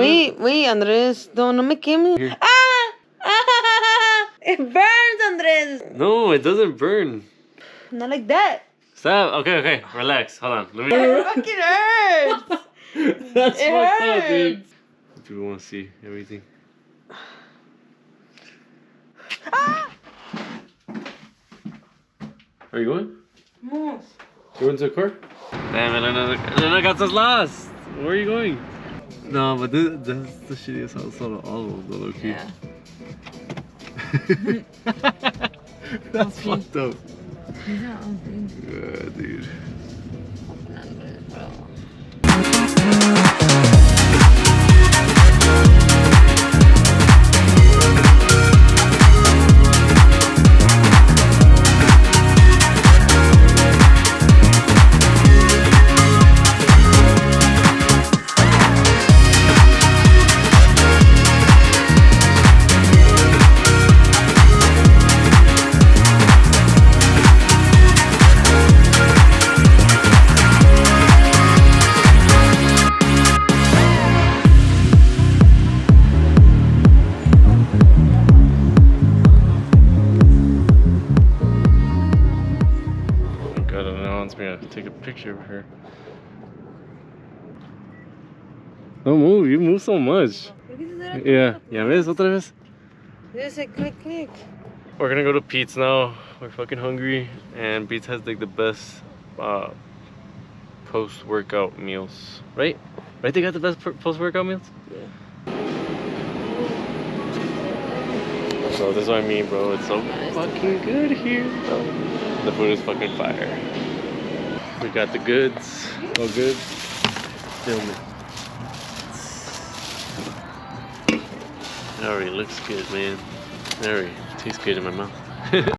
Wait, Andres. No me quemes. Here. Ah! It burns, Andres. No, it doesn't burn. Not like that. Stop. Okay. Relax. Hold on. Let me. It fucking hurts. That's It fucked up, dude. hurts. People want to see everything. Are you going? Moose. You going to the car? Damn it, Elena got us lost. Where are you going? No, but that's the shittiest house out of all of them, though, okay? Yeah. That's Okay. fucked up. Yeah, Yeah, dude. Me to take a picture of her. Don't move, you move so much. Yeah, ves otra vez. There's a click. We're gonna go to Pete's now. We're fucking hungry, and Pete's has like the best post-workout meals, right? Right, they got the best post-workout meals. Yeah. So this is what I mean, bro. It's so fucking good here, bro. The food is fucking fire. We got the goods. All good. Film it. It already looks good, man. It already tastes good in my mouth.